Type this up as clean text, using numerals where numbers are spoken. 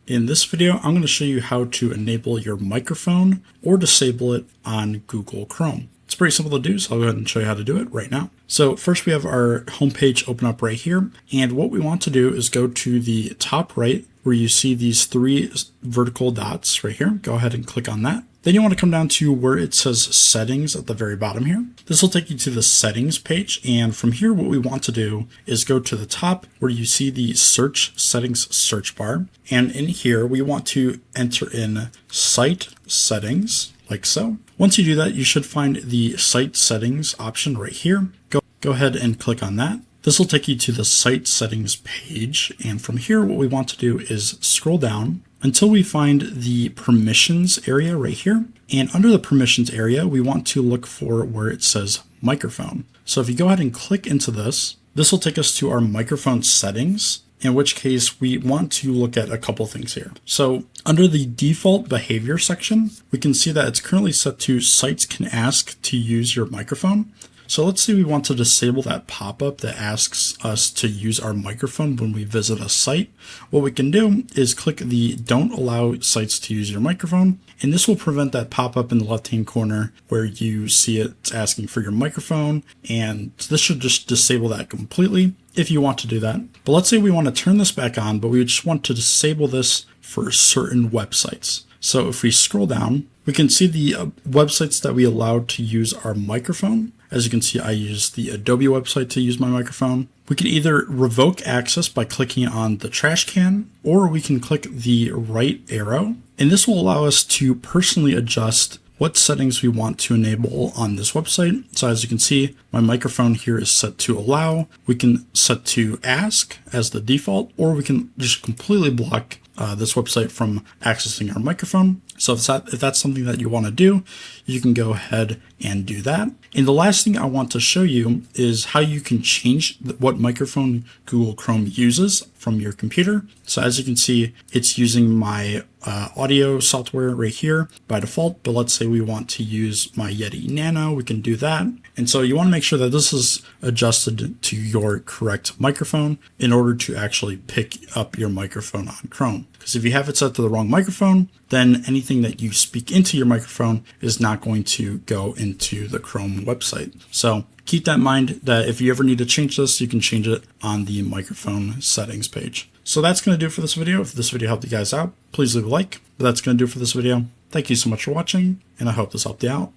In this video, I'm going to show you how to enable your microphone or disable it on Google Chrome. It's pretty simple to do, so I'll go ahead and show you how to do it right now. So first we have our homepage open up right here. And what we want to do is go to the top right where you see these three vertical dots right here. Go ahead and click on that. Then you want to come down to where it says settings at the very bottom here. This will take you to the settings page. And from here, what we want to do is go to the top where you see the search settings search bar. And in here, we want to enter in site settings like so. Once you do that, you should find the site settings option right here. Go ahead and click on that. This will take you to the site settings page. And from here, what we want to do is scroll down until we find the permissions area right here. And under the permissions area, we want to look for where it says microphone. So if you go ahead and click into this, this will take us to our microphone settings, in which case we want to look at a couple things here. So under the default behavior section, we can see that it's currently set to sites can ask to use your microphone. So let's say we want to disable that pop-up that asks us to use our microphone when we visit a site. What we can do is click the don't allow sites to use your microphone, and this will prevent that pop-up in the left-hand corner where you see it's asking for your microphone, and this should just disable that completely if you want to do that. But let's say we want to turn this back on, but we just want to disable this for certain websites. So if we scroll down, we can see the websites that we allowed to use our microphone. As you can see, I use the Adobe website to use my microphone. We can either revoke access by clicking on the trash can, or we can click the right arrow. And this will allow us to personally adjust what settings we want to enable on this website. So as you can see, my microphone here is set to allow. We can set to ask as the default, or we can just completely block this website from accessing our microphone. So if that's something that you want to do, you can go ahead and do that. And the last thing I want to show you is how you can change what microphone Google Chrome uses from your computer. So as you can see, it's using my audio software right here by default, but let's say we want to use my Yeti Nano, we can do that. And so you want to make sure that this is adjusted to your correct microphone in order to actually pick up your microphone on Chrome. Because if you have it set to the wrong microphone, then anything that you speak into your microphone is not going to go into the Chrome website. So keep that in mind that if you ever need to change this, you can change it on the microphone settings page. So that's going to do it for this video. If this video helped you guys out, please leave a like. But that's going to do it for this video. Thank you so much for watching, and I hope this helped you out.